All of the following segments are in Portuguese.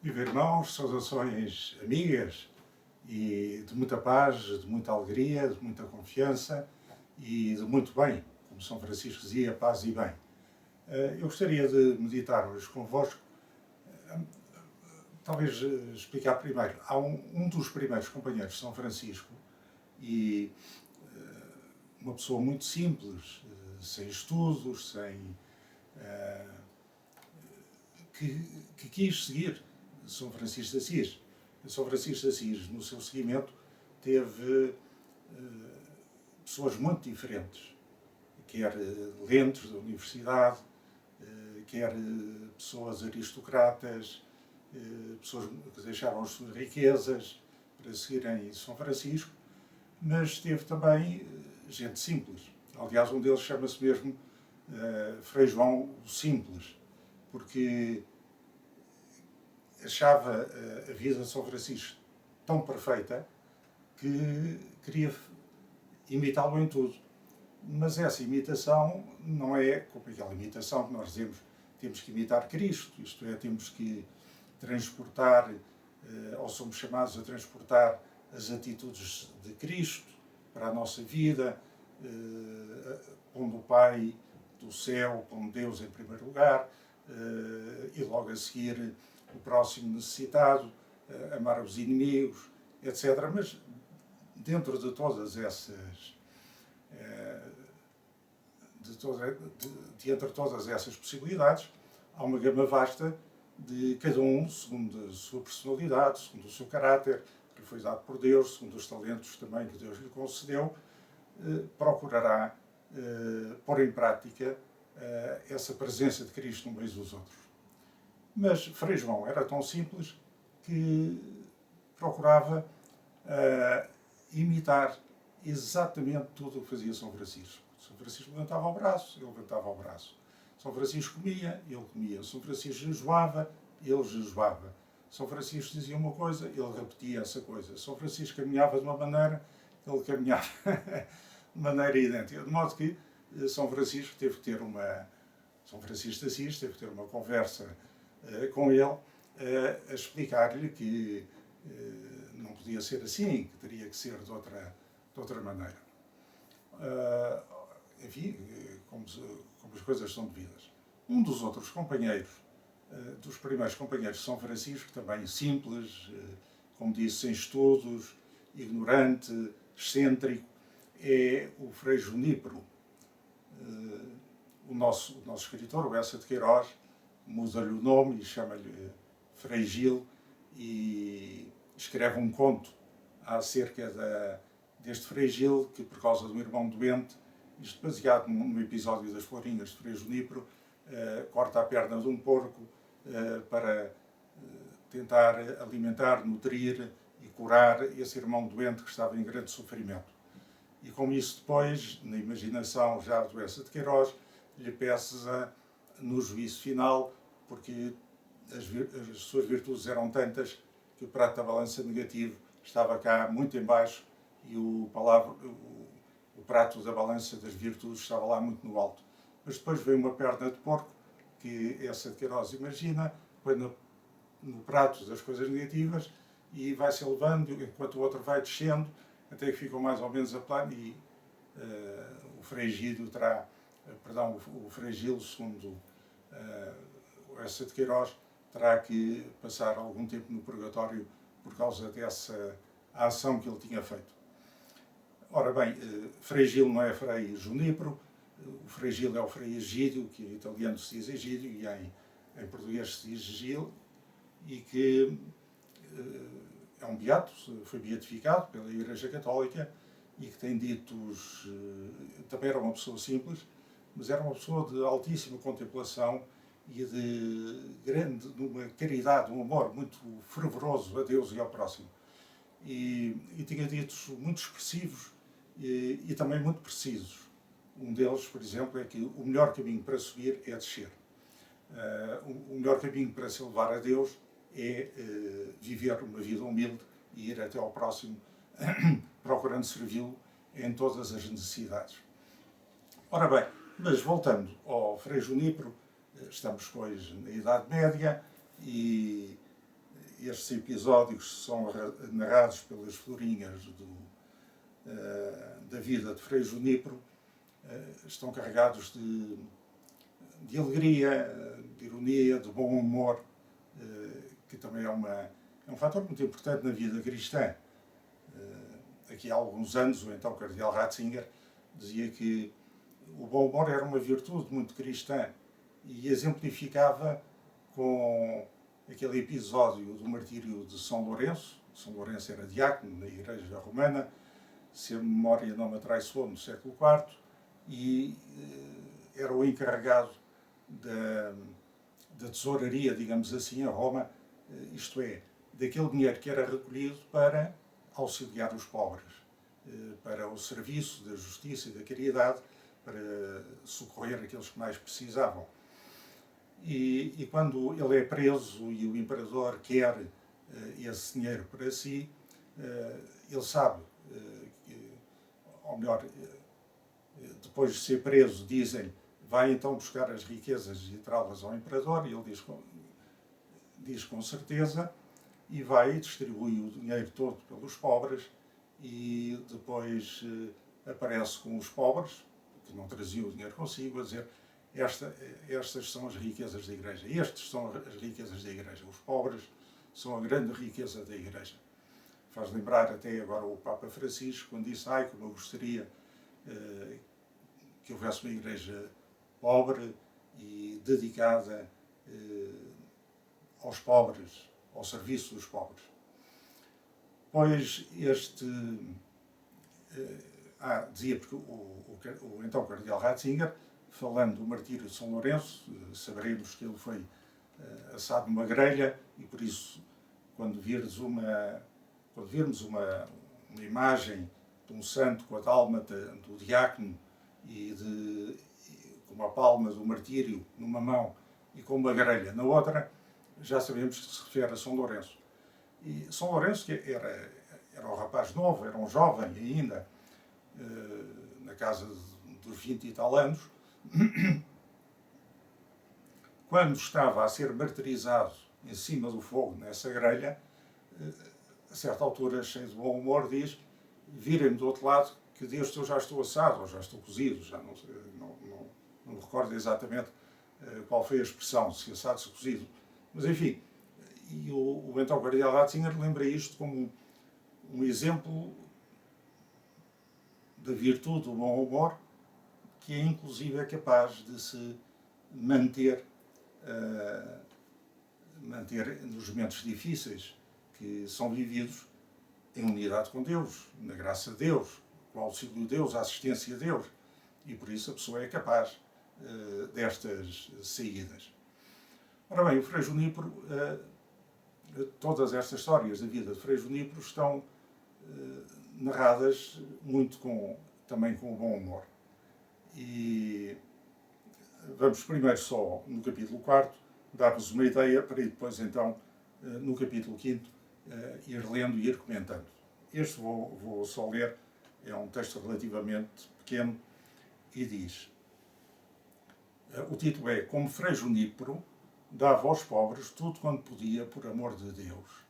Viva irmãos, saudações amigas e de muita paz, de muita alegria, de muita confiança e de muito bem, como São Francisco dizia, paz e bem. Eu gostaria de meditar hoje convosco, talvez explicar primeiro. Há um dos primeiros companheiros de São Francisco e uma pessoa muito simples, sem estudos, que quis seguir São Francisco de Assis. São Francisco de Assis, no seu seguimento, teve pessoas muito diferentes, quer lentes da universidade, quer pessoas aristocratas, pessoas que deixaram as suas riquezas para seguirem São Francisco, mas teve também gente simples. Aliás, um deles chama-se mesmo Frei João o Simples, porque achava a vida de São Francisco tão perfeita que queria imitá-lo em tudo. Mas essa imitação não é como aquela imitação que nós dizemos, temos que imitar Cristo, isto é, temos que transportar, ou somos chamados a transportar as atitudes de Cristo para a nossa vida, pondo o Pai do céu, pondo Deus em primeiro lugar, e logo a seguir o próximo necessitado, amar os inimigos, etc. Mas dentro de todas essas, entre todas essas possibilidades, há uma gama vasta de cada um, segundo a sua personalidade, segundo o seu caráter, que lhe foi dado por Deus, segundo os talentos também que Deus lhe concedeu, procurará pôr em prática essa presença de Cristo no meio dos outros. Mas Frei João era tão simples que procurava imitar exatamente tudo o que fazia São Francisco. São Francisco levantava o braço, ele levantava o braço. São Francisco comia, ele comia. São Francisco jejuava, ele jejuava. São Francisco dizia uma coisa, ele repetia essa coisa. São Francisco caminhava de uma maneira, ele caminhava de maneira idêntica. De modo que São Francisco teve que ter São Francisco de Assis teve que ter uma conversa com ele, a explicar-lhe que não podia ser assim, que teria que ser de outra maneira. Enfim, como as coisas são devidas. Um dos outros companheiros, dos primeiros companheiros de São Francisco, também simples, como disse, sem estudos, ignorante, excêntrico, é o Frei Junípero. O nosso escritor, o Bessa de Queiroz, muda-lhe o nome e chama-lhe Frei Gil e escreve um conto acerca deste Frei Gil, que por causa de um irmão doente, isto baseado num episódio das Florinhas de Frei Junípero, corta a perna de um porco para tentar alimentar, nutrir e curar esse irmão doente que estava em grande sofrimento. E com isso depois, na imaginação já do Bessa de Queiroz, lhe pesa no juízo final, porque as suas virtudes eram tantas que o prato da balança negativo estava cá muito em baixo e o prato da balança das virtudes estava lá muito no alto. Mas depois veio uma perna de porco, que essa de Queiroz imagina, põe no prato das coisas negativas e vai-se elevando, enquanto o outro vai descendo, até que ficam mais ou menos a plano e o Frei Gil o Frei Gil, segundo essa de Queiroz, terá que passar algum tempo no purgatório por causa dessa ação que ele tinha feito. Ora bem, Frei Gil não é Frei Junípero, o Frei Gil é o Frei Egídio, que em italiano se diz Egídio e em português se diz Gil, e que é um beato, foi beatificado pela Igreja Católica e que tem ditos, também era uma pessoa simples, mas era uma pessoa de altíssima contemplação e de uma caridade, um amor muito fervoroso a Deus e ao próximo. E tinha ditos muito expressivos e também muito precisos. Um deles, por exemplo, é que o melhor caminho para subir é descer. O melhor caminho para se elevar a Deus é viver uma vida humilde e ir até ao próximo, procurando servi-lo em todas as necessidades. Ora bem, mas voltando ao Frei Junípero, estamos, pois, na Idade Média e estes episódios são narrados pelas florinhas da vida de Frei Junípero, estão carregados de alegria, de ironia, de bom humor, que também é um fator muito importante na vida cristã. Aqui há alguns anos, o então cardeal Ratzinger dizia que o bom humor era uma virtude muito cristã e exemplificava com aquele episódio do martírio de São Lourenço. São Lourenço era diácono na Igreja Romana, se a memória não me atraiçoou, no século IV, e era o encarregado da tesouraria, digamos assim, a Roma, isto é, daquele dinheiro que era recolhido para auxiliar os pobres, para o serviço da justiça e da caridade, para socorrer aqueles que mais precisavam. E quando ele é preso e o imperador quer esse dinheiro para si, ele sabe, ou melhor, depois de ser preso, dizem, vai então buscar as riquezas e trazê-las ao imperador, e ele diz com certeza, e vai e distribui o dinheiro todo pelos pobres, e depois aparece com os pobres, que não traziam o dinheiro consigo, a dizer, estas são as riquezas da Igreja, estes são as riquezas da Igreja, os pobres são a grande riqueza da Igreja. Faz lembrar até agora o Papa Francisco, quando disse, como eu gostaria que houvesse uma Igreja pobre e dedicada aos pobres, ao serviço dos pobres. Pois dizia, porque o então cardeal Ratzinger, falando do martírio de São Lourenço, saberemos que ele foi assado numa grelha, e por isso, quando virmos uma imagem de um santo com a dálmata do diácono e com uma palma do martírio numa mão e com uma grelha na outra, já sabemos que se refere a São Lourenço. E São Lourenço, que era um rapaz novo, era um jovem ainda, na casa dos 20 e tal anos, quando estava a ser martirizado em cima do fogo, nessa grelha, a certa altura, cheio de bom humor, diz, virem-me do outro lado, que Deus, eu já estou assado, ou já estou cozido, já não me recordo exatamente qual foi a expressão, se assado, se cozido. Mas, enfim, e o então cardeal Ratzinger lembra isto como um exemplo da virtude do bom humor, que é inclusive capaz de se manter nos momentos difíceis que são vividos em unidade com Deus, na graça de Deus, com o auxílio de Deus, a assistência de Deus. E por isso a pessoa é capaz destas saídas. Ora bem, o Frei Junípero, todas estas histórias da vida de Frei Junípero estão narradas muito também com o bom humor. E vamos primeiro só no capítulo 4 dar-vos uma ideia para ir depois então no capítulo 5 ir lendo e ir comentando. Este vou só ler, é um texto relativamente pequeno e diz, o título é Como Frei Junípero dava aos pobres tudo quanto podia por amor de Deus.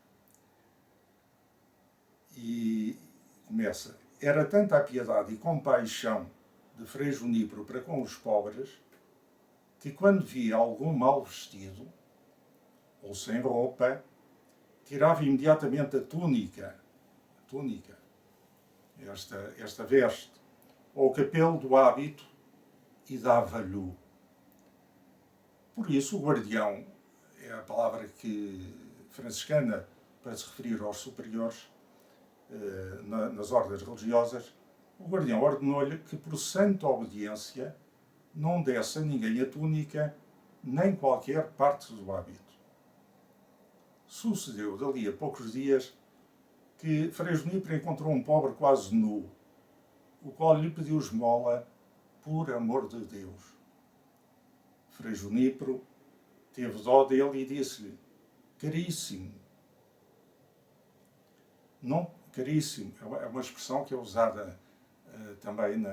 E começa, era tanta a piedade e compaixão de Frei Junípero para com os pobres, que quando via algum mal vestido, ou sem roupa, tirava imediatamente a túnica, esta veste, ou o capelo do hábito, e dava-lhe. Por isso, o guardião, é a palavra franciscana para se referir aos superiores nas ordens religiosas, o guardião ordenou-lhe que, por santa obediência, não desse a ninguém a túnica, nem qualquer parte do hábito. Sucedeu, dali a poucos dias, que Frei Junípero encontrou um pobre quase nu, o qual lhe pediu esmola por amor de Deus. Frei Junípero teve dó dele e disse-lhe, caríssimo, não, caríssimo, é uma expressão que é usada também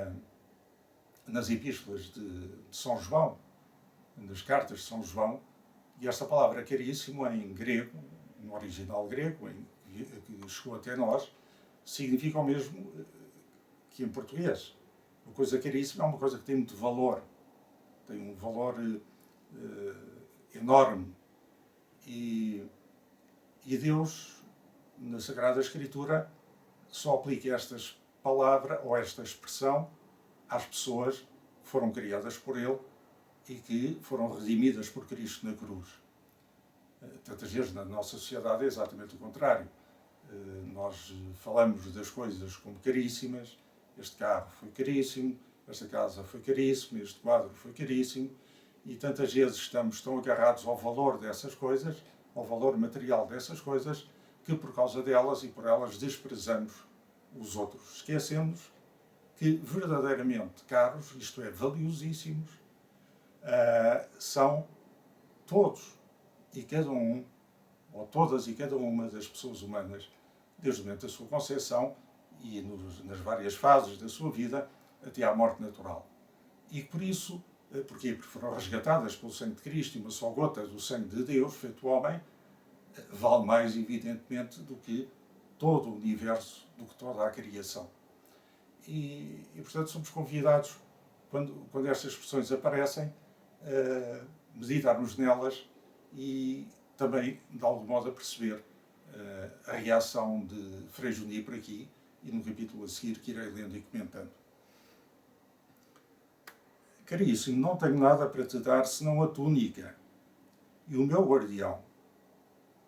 nas epístolas de São João, nas cartas de São João, e esta palavra caríssimo em grego, no original grego, que chegou até nós, significa o mesmo que em português. Uma coisa caríssima é uma coisa que tem muito valor, tem um valor enorme. E Deus, na Sagrada Escritura, só aplica esta palavra ou esta expressão às pessoas que foram criadas por Ele e que foram redimidas por Cristo na cruz. Tantas vezes na nossa sociedade é exatamente o contrário. Nós falamos das coisas como caríssimas. Este carro foi caríssimo, esta casa foi caríssima, este quadro foi caríssimo, e tantas vezes estamos tão agarrados ao valor dessas coisas, ao valor material dessas coisas, que por causa delas e por elas desprezamos os outros. Esquecemos que verdadeiramente caros, isto é, valiosíssimos, são todos e cada um, ou todas e cada uma das pessoas humanas, desde o momento da sua concepção e nas várias fases da sua vida, até à morte natural. E por isso, porque foram resgatadas pelo sangue de Cristo, e uma só gota do sangue de Deus, feito homem, vale mais, evidentemente, do que todo o universo, do que toda a criação. E portanto, somos convidados, quando estas expressões aparecem, a meditarmos nelas e também, de algum modo, a perceber a reação de Frei Juníper aqui e no capítulo a seguir que irei lendo e comentando. Caríssimo, não tenho nada para te dar senão a túnica, e o meu guardião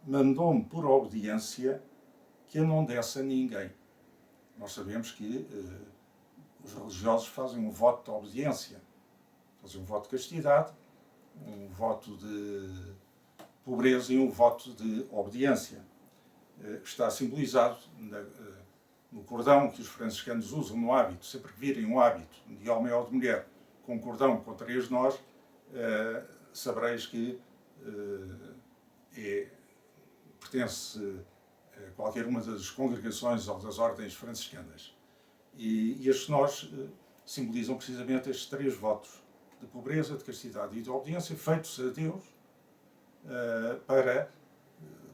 mandou-me por obediência que a não desse a ninguém. Nós sabemos que os religiosos fazem um voto de obediência, fazem um voto de castidade, um voto de pobreza e um voto de obediência. Está simbolizado no cordão que os franciscanos usam no hábito. Sempre que virem um hábito de homem ou de mulher com um cordão com 3 nós, sabereis que pertence a qualquer uma das congregações ou das ordens franciscanas. E estes nós simbolizam precisamente estes 3 votos de pobreza, de castidade e de obediência feitos a Deus para,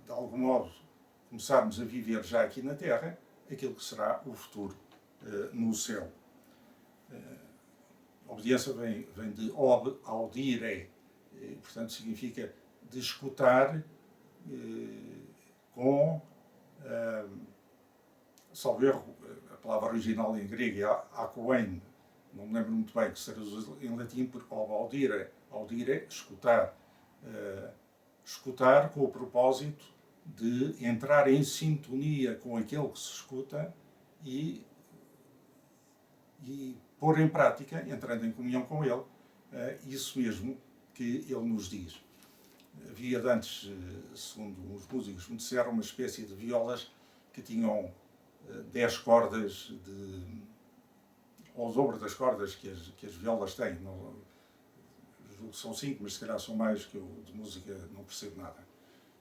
de algum modo, começarmos a viver já aqui na Terra aquilo que será o futuro no céu. A obediência vem de audire, portanto significa de escutar com, salvo erro, a palavra original em grego é akoen, não me lembro muito bem, que se traduz em latim por audire, escutar. Escutar com o propósito de entrar em sintonia com aquele que se escuta e pôr em prática, entrando em comunhão com ele, isso mesmo que ele nos diz. Havia antes, segundo os músicos me disseram, uma espécie de violas que tinham 10 cordas, ao dobro das cordas que as violas têm. Não, julgo que são 5, mas se calhar são mais, que eu de música não percebo nada.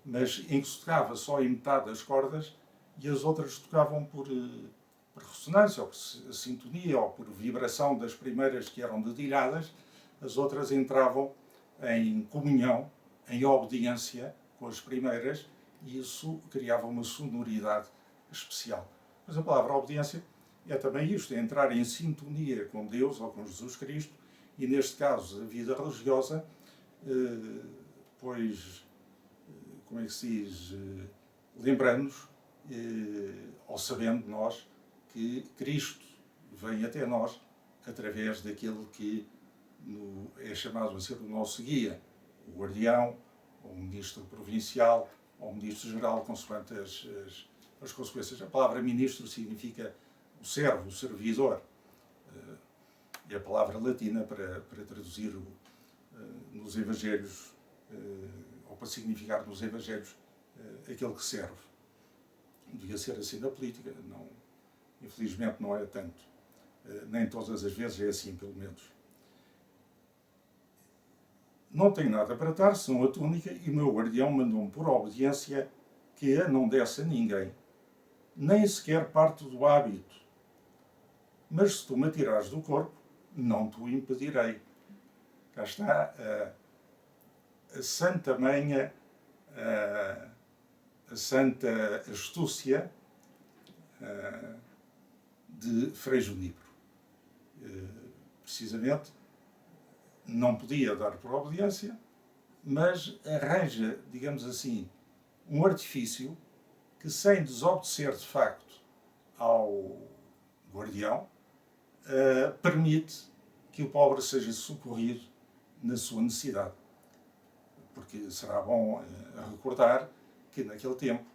Mas em que se tocava só em metade das cordas e as outras tocavam por ressonância, ou por sintonia, ou por vibração das primeiras que eram dedilhadas, as outras entravam em comunhão, em obediência com as primeiras, e isso criava uma sonoridade especial. Mas a palavra obediência é também isto, é entrar em sintonia com Deus ou com Jesus Cristo, e neste caso a vida religiosa, pois, como é que se diz, lembrando-nos, ou sabendo nós, que Cristo vem até nós através daquele que é chamado a ser o nosso guia, o guardião, ou o ministro provincial, ou o ministro geral, consoante as consequências. A palavra ministro significa o servo, o servidor. É a palavra latina para traduzir nos Evangelhos, ou para significar nos Evangelhos, aquele que serve. Devia ser assim na política, não, infelizmente não é tanto. Nem todas as vezes é assim, pelo menos. Não tenho nada para dar, senão a túnica, e o meu guardião mandou-me por obediência que a não desse a ninguém, nem sequer parte do hábito. Mas se tu me atirares do corpo, não te o impedirei. Cá está a santa manha, a a santa astúcia de Frei Junípero. Precisamente, não podia dar por obediência, mas arranja, digamos assim, um artifício que, sem desobedecer de facto ao guardião, permite que o pobre seja socorrido na sua necessidade. Porque será bom recordar que naquele tempo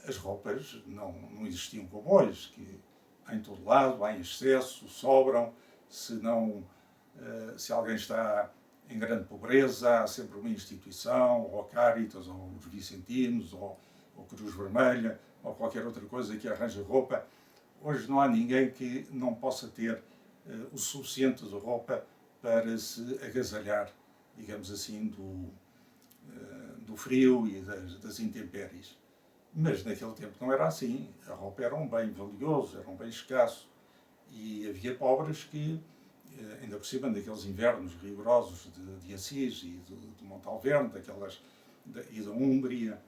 as roupas não existiam como hoje, que há em todo lado, há em excesso, sobram, se alguém está em grande pobreza, há sempre uma instituição, ou a Cáritas, ou os Vicentinos, ou Cruz Vermelha, ou qualquer outra coisa que arranje roupa. Hoje não há ninguém que não possa ter o suficiente de roupa para se agasalhar, digamos assim, do frio e das intempéries. Mas naquele tempo não era assim. A roupa era um bem valioso, era um bem escasso. E havia pobres que, ainda por cima daqueles invernos rigorosos de Assis e de Montalverne, e da Úmbria,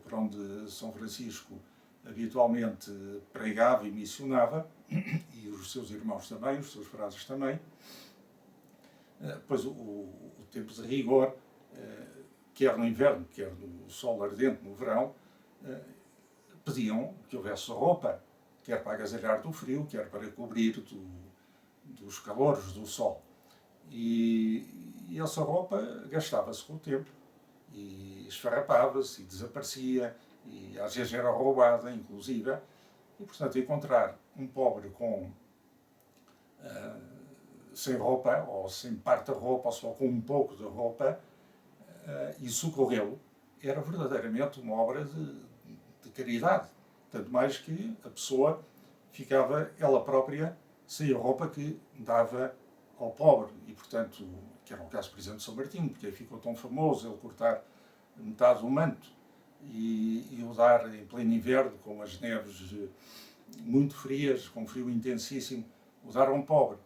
por onde São Francisco habitualmente pregava e missionava, e os seus irmãos também, os seus frades também, pois o tempo de rigor, quer no inverno, quer no sol ardente no verão, pediam que houvesse roupa, quer para agasalhar do frio, quer para cobrir dos calores do sol. E essa roupa gastava-se com o tempo, e esfarrapava-se, e desaparecia, e às vezes era roubada, inclusive. E, portanto, encontrar um pobre sem roupa, ou sem parte da roupa, ou só com um pouco de roupa, e socorrê-lo, era verdadeiramente uma obra de caridade. Tanto mais que a pessoa ficava ela própria sem a roupa que dava ao pobre. E, portanto, que era o caso, por exemplo, de São Martinho, porque ficou tão famoso ele cortar metade do manto e o dar em pleno inverno, com as neves muito frias, com frio intensíssimo, o dar a um pobre.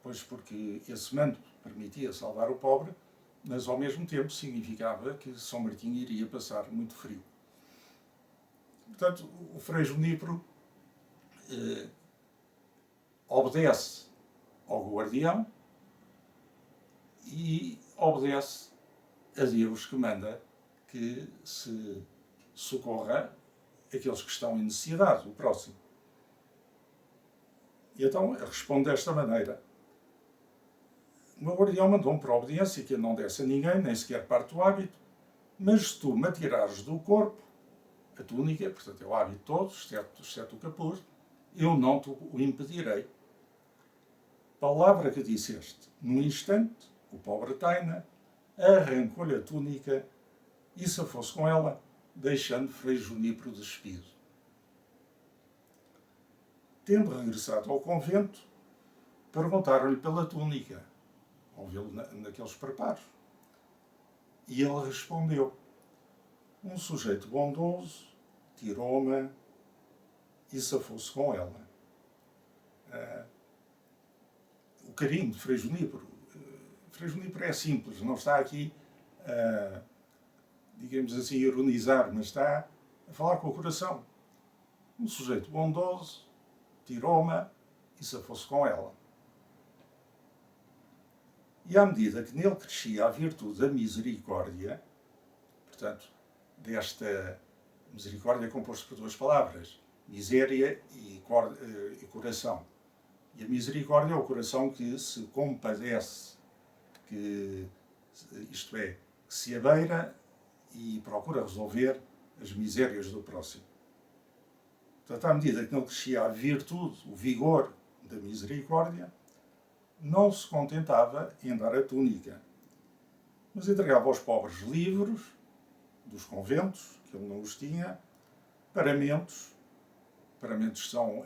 Pois porque esse manto permitia salvar o pobre, mas ao mesmo tempo significava que São Martinho iria passar muito frio. Portanto, o Frei Junípero obedece ao guardião e obedece a Deus, que manda que se socorra aqueles que estão em necessidade, o próximo. E então responde desta maneira: o meu guardião mandou-me por obediência que eu não desse a ninguém, nem sequer parte do hábito, mas se tu me atirares do corpo a túnica, portanto é o hábito todo, exceto o capuz, eu não te o impedirei. Palavra que disseste. Num instante, o pobre Taina arrancou-lhe a túnica e safou-se com ela, deixando Frei Junípero despido. Tendo regressado ao convento, perguntaram-lhe pela túnica, ao vê-lo naqueles preparos. E ele respondeu: um sujeito bondoso tirou-me e safou-se com ela. O carinho de Frei Junípero. Frei Junípero é simples, não está aqui digamos assim, ironizar, mas está a falar com o coração. Um sujeito bondoso tirou-me e safou-se com ela. E à medida que nele crescia a virtude da misericórdia, portanto, desta misericórdia composta por duas palavras, miséria e coração. E a misericórdia é o coração que se compadece, isto é, que se abeira e procura resolver as misérias do próximo. Portanto, à medida que nele crescia a virtude, o vigor da misericórdia, não se contentava em dar a túnica, mas entregava aos pobres livros dos conventos, que ele não os tinha, paramentos. Paramentos são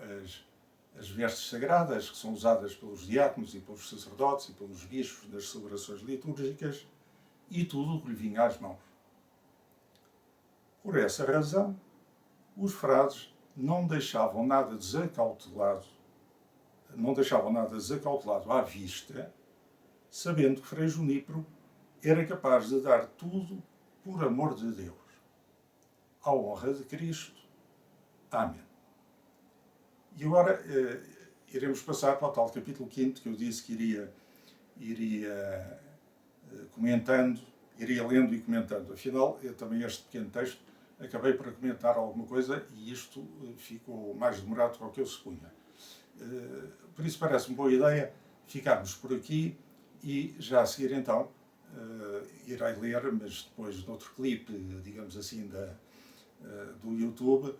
as vestes sagradas que são usadas pelos diáconos e pelos sacerdotes e pelos bispos nas celebrações litúrgicas, e tudo o que lhe vinha às mãos. Por essa razão, os frades não deixavam nada desacautelado à vista, sabendo que Frei Junípero era capaz de dar tudo por amor de Deus. à honra de Cristo. Amém. E agora iremos passar para o tal capítulo 5 que eu disse que iria comentando, iria lendo e comentando. Afinal, eu também este pequeno texto acabei por comentar alguma coisa e isto ficou mais demorado do que eu supunha. Por isso parece-me boa ideia ficarmos por aqui e já a seguir então irei ler, mas depois noutro clipe, digamos assim, do YouTube,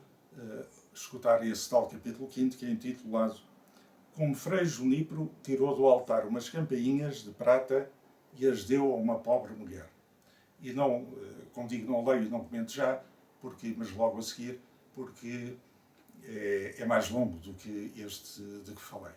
escutar esse tal capítulo 5 que é intitulado Como Frei Junípero tirou do altar umas campainhas de prata e as deu a uma pobre mulher. E não, como digo, não leio e não comento já, mas logo a seguir, porque é mais longo do que este de que falei.